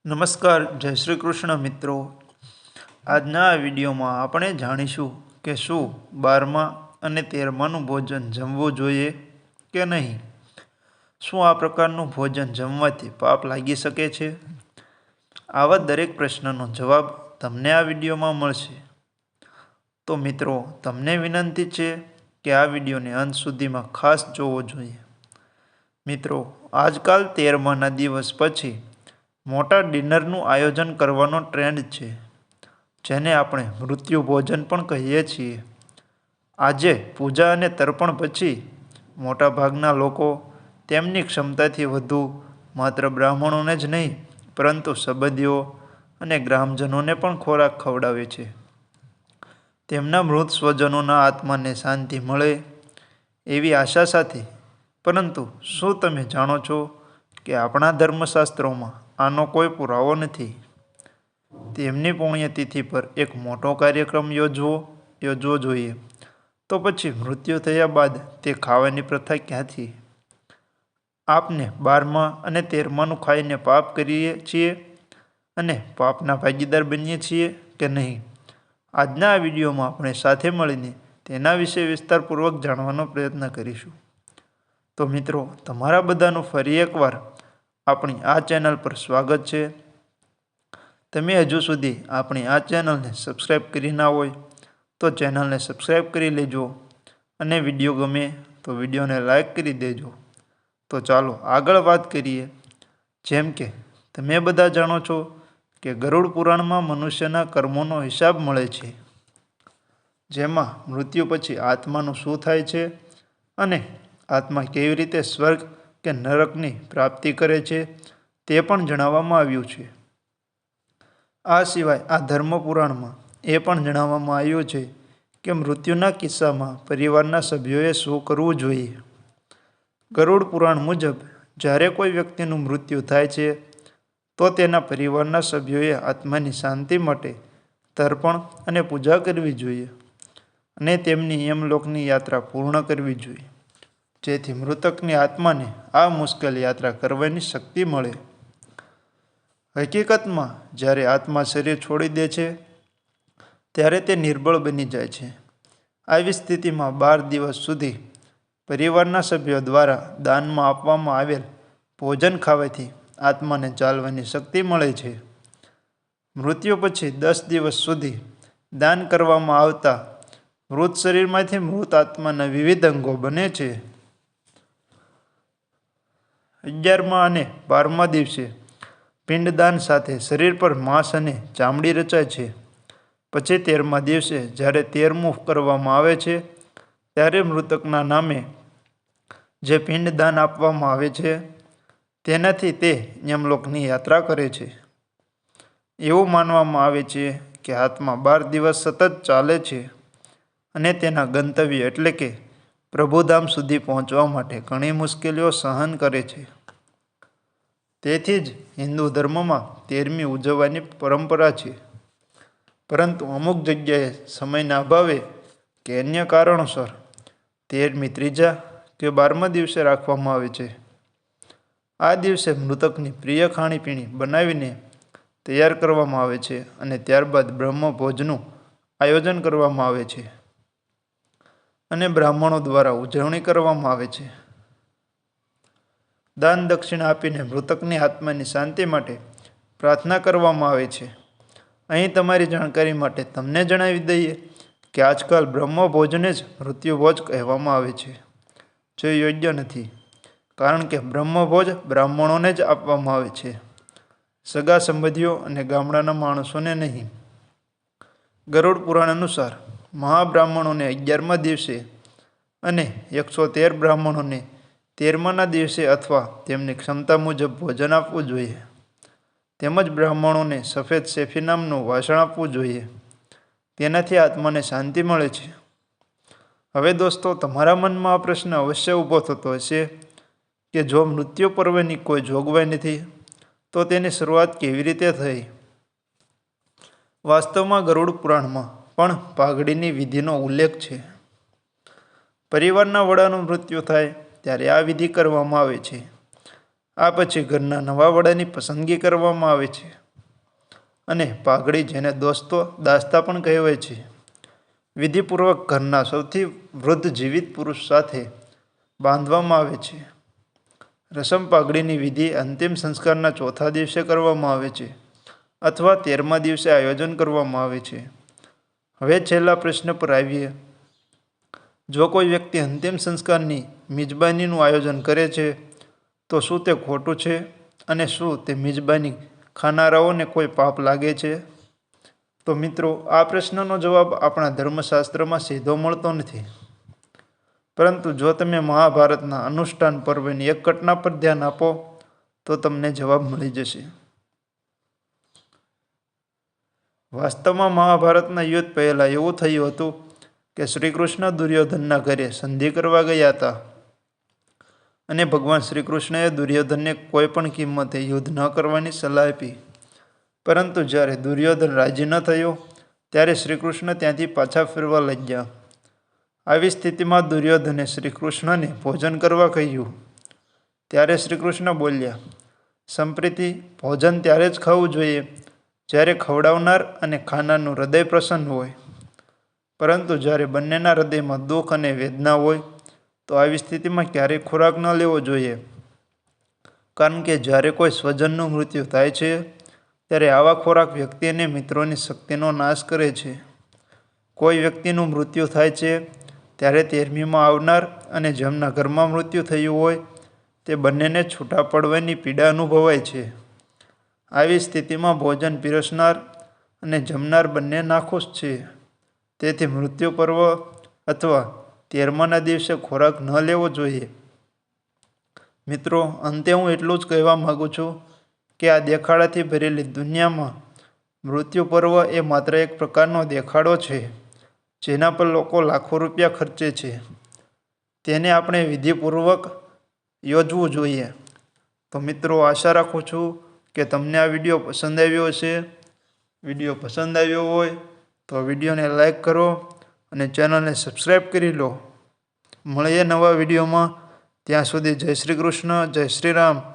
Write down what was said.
નમસ્કાર, જય શ્રી કૃષ્ણ મિત્રો। આજના આ વિડીયોમાં આપણે જાણીશું કે શું 12મા અને 13માનું ભોજન જમવું જોઈએ કે નહીં। શું આ પ્રકારનું ભોજન જમવાથી પાપ લાગી શકે છે? આવા દરેક પ્રશ્નનો જવાબ તમને આ વિડીયોમાં મળશે। તો મિત્રો, તમને વિનંતી છે કે આ વિડીયોને અંત સુધીમાં ખાસ જોવો જોઈએ। મિત્રો, આજકાલ 13માના દિવસ પછી મોટા ડિનરનું આયોજન કરવાનો ટ્રેન્ડ છે, જેને આપણે મૃત્યુ ભોજન પણ કહીએ છીએ। આજે પૂજા અને તર્પણ પછી મોટાભાગના લોકો તેમની ક્ષમતાથી વધુ માત્ર બ્રાહ્મણોને જ નહીં, પરંતુ સંબંધીઓ અને ગ્રામજનોને પણ ખોરાક ખવડાવે છે, તેમના મૃત સ્વજનોના આત્માને શાંતિ મળે એવી આશા સાથે। પરંતુ શું તમે જાણો છો કે આપણા ધર્મશાસ્ત્રોમાં આનો કોઈ પુરાવો નથી? તેમની પુણ્યતિથિ પર એક મોટો કાર્યક્રમ યોજવો જોઈએ, તો પછી મૃત્યુ થયા બાદ તે ખાવાની પ્રથા ક્યાંથી? આપને 12મા અને 13માનું ખાઈને પાપ કરીએ છીએ અને પાપના ભાગીદાર બનીએ છીએ કે નહીં? આજના આ વિડીયોમાં આપણે સાથે મળીને તેના વિશે વિસ્તારપૂર્વક જાણવાનો પ્રયત્ન કરીશું। તો મિત્રો, તમારા બધાનું ફરી એકવાર આપણી આ ચેનલ પર સ્વાગત છે। તમે હજુ સુધી આપણી આ ચેનલને સબસ્ક્રાઈબ કરી ના હોય તો ચેનલને સબસ્ક્રાઈબ કરી લેજો અને વિડીયો ગમે તો વિડીયોને લાઈક કરી દેજો। તો ચાલો આગળ વાત કરીએ। જેમ કે તમે બધા જાણો છો કે ગરુડ પુરાણમાં મનુષ્યના કર્મોનો હિસાબ મળે છે, જેમાં મૃત્યુ પછી આત્માનું શું થાય છે અને આત્મા કેવી રીતે સ્વર્ગ કે નરકની પ્રાપ્તિ કરે છે તે પણ જણાવવામાં આવ્યું છે। આ સિવાય આ ધર્મપુરાણમાં એ પણ જણાવવામાં આવ્યું છે કે મૃત્યુના કિસ્સામાં પરિવારના સભ્યોએ શું કરવું જોઈએ। ગરુડ પુરાણ મુજબ જ્યારે કોઈ વ્યક્તિનું મૃત્યુ થાય છે તો તેના પરિવારના સભ્યોએ આત્માની શાંતિ માટે તર્પણ અને પૂજા કરવી જોઈએ અને તેમની યમલોકની યાત્રા પૂર્ણ કરવી જોઈએ, જેથી મૃતકની આત્માને આ મુશ્કેલ યાત્રા કરવાની શક્તિ મળે। હકીકતમાં જ્યારે આત્મા શરીર છોડી દે છે ત્યારે તે નિર્બળ બની જાય છે। આવી સ્થિતિમાં 12 દિવસ સુધી પરિવારના સભ્યો દ્વારા દાનમાં આપવામાં આવેલ ભોજન ખાવાથી આત્માને ચાલવાની શક્તિ મળે છે। મૃત્યુ પછી 10 દિવસ સુધી દાન કરવામાં આવતા મૃત શરીરમાંથી મૃત આત્માના વિવિધ અંગો બને છે। 11મા અને 12મા દિવસે પિંડદાન સાથે શરીર પર માંસ અને ચામડી રચાય છે। પછી 13મા દિવસે જ્યારે 13મું કરવામાં આવે છે ત્યારે મૃતકના નામે જે પિંડદાન આપવામાં આવે છે તેનાથી તે યમલોકની યાત્રા કરે છે। એવું માનવામાં આવે છે કે આત્મા 12 દિવસ સતત ચાલે છે અને તેના ગંતવ્ય એટલે કે પ્રભુધામ સુધી પહોંચવા માટે ઘણી મુશ્કેલીઓ સહન કરે છે। તેથી જ હિન્દુ ધર્મમાં 13મી ઉજવવાની પરંપરા છે, પરંતુ અમુક જગ્યાએ સમયના અભાવે કે અન્ય કારણોસર 13મી ત્રીજા કે 12મા દિવસે રાખવામાં આવે છે। આ દિવસે મૃતકની પ્રિય ખાણીપીણી બનાવીને તૈયાર કરવામાં આવે છે અને ત્યારબાદ બ્રહ્મભોજનું આયોજન કરવામાં આવે છે અને બ્રાહ્મણો દ્વારા ઉજવણી કરવામાં આવે છે। દાન દક્ષિણા આપીને મૃતકની આત્માની શાંતિ માટે પ્રાર્થના કરવામાં આવે છે। અહીં તમારી જાણકારી માટે તમને જણાવી દઈએ કે આજકાલ બ્રહ્મભોજને જ મૃત્યુભોજ કહેવામાં આવે છે, જે યોગ્ય નથી, કારણ કે બ્રહ્મભોજ બ્રાહ્મણોને જ આપવામાં આવે છે, સગા સંબંધીઓ અને ગામડાના માણસોને નહીં। ગરુડ પુરાણ અનુસાર મહાબ્રાહ્મણોને 11મા દિવસે અને 113 બ્રાહ્મણોને 13માના દિવસે અથવા તેમની ક્ષમતા મુજબ ભોજન આપવું જોઈએ। તેમજ બ્રાહ્મણોને સફેદ શેફી નામનું વાસણ આપવું જોઈએ, તેનાથી આત્માને શાંતિ મળે છે। હવે દોસ્તો, તમારા મનમાં આ પ્રશ્ન અવશ્ય ઊભો થતો હશે કે જો મૃત્યુ પર્વની કોઈ જોગવાઈ નથી તો તેની શરૂઆત કેવી રીતે થઈ? વાસ્તવમાં ગરુડ પુરાણમાં પણ પાઘડીની વિધિનો ઉલ્લેખ છે। પરિવારના વડાનું મૃત્યુ થાય ત્યારે આ વિધિ કરવામાં આવે છે આ પછી ઘરના નવા વડાની પસંદગી કરવામાં આવે છે અને પાઘડી, જેને દોસ્તો દાસ્તા પણ કહેવાય છે, વિધિપૂર્વક ઘરના સૌથી વૃદ્ધ જીવિત પુરુષ સાથે બાંધવામાં આવે છે. રસમ પાઘડીની વિધિ અંતિમ સંસ્કારના ચોથા દિવસે કરવામાં આવે છે અથવા 13મા દિવસે આયોજન કરવામાં આવે છે. હવે છેલ્લા પ્રશ્ન પર આવીએ. જો કોઈ વ્યક્તિ અંતિમ સંસ્કારની મિજબાનીનું આયોજન કરે છે તો શું તે ખોટું છે અને શું તે મિજબાની ખાનારાઓને કોઈ પાપ લાગે છે? તો મિત્રો, આ પ્રશ્નનો જવાબ આપણા ધર્મશાસ્ત્રમાં સીધો મળતો નથી. પરંતુ જો તમે મહાભારતના અનુષ્ઠાન પર્વની એક ઘટના પર ધ્યાન આપો તો તમને જવાબ મળી જશે. વાસ્તવમાં મહાભારતના યુદ્ધ પહેલા એવું થયું હતું કે શ્રીકૃષ્ણ દુર્યોધનના ઘરે સંધિ કરવા ગયા હતા અને ભગવાન શ્રીકૃષ્ણએ દુર્યોધનને કોઈ પણ કિંમતે યુદ્ધ ન કરવાની સલાહ આપી. પરંતુ જ્યારે દુર્યોધન રાજી ન થયો ત્યારે શ્રીકૃષ્ણ ત્યાંથી પાછા ફરવા લાગ્યા. આવી સ્થિતિમાં દુર્યોધને શ્રીકૃષ્ણને ભોજન કરવા કહ્યું. ત્યારે શ્રીકૃષ્ણ બોલ્યા, સંપ્રીતિ, ભોજન ત્યારે જ ખાવું જોઈએ જ્યારે ખવડાવનાર અને ખાનારનું હૃદય પ્રસન્ન હોય. પરંતુ જ્યારે બંનેના હૃદયમાં દુઃખ અને વેદના હોય તો આવી સ્થિતિમાં ક્યારેય ખોરાક ન લેવો જોઈએ. કારણ કે જ્યારે કોઈ સ્વજનનું મૃત્યુ થાય છે ત્યારે આવા ખોરાક વ્યક્તિ અને મિત્રોની શક્તિનો નાશ કરે છે. કોઈ વ્યક્તિનું મૃત્યુ થાય છે ત્યારે 13મીમાં આવનાર અને જેમના ઘરમાં મૃત્યુ થયું હોય તે બંનેને છૂટા પડવાની પીડા અનુભવાય છે. આવી સ્થિતિમાં ભોજન પીરસનાર અને જમનાર બંને નાખુશ છે. તેથી મૃત્યુ પર્વ અથવા 13માના દિવસે ખોરાક ન લેવો જોઈએ. મિત્રો, અંતે હું એટલું જ કહેવા માંગુ છું કે આ દેખાડાથી ભરેલી દુનિયામાં મૃત્યુ પર્વ એ માત્ર એક પ્રકારનો દેખાડો છે જેના પર લોકો લાખો રૂપિયા ખર્ચે છે. તેને આપણે વિધિપૂર્વક યોજવું જોઈએ. તો મિત્રો, આશા રાખું છું કે તમને આ વિડીયો પસંદ આવ્યો હશે. વિડીયો પસંદ આવ્યો હોય તો વિડીયોને લાઈક કરો અને ચેનલને સબસ્ક્રાઈબ કરી લો. મળીએ નવા વિડીયોમાં. ત્યાં સુધી જય શ્રી કૃષ્ણ, જય શ્રી રામ.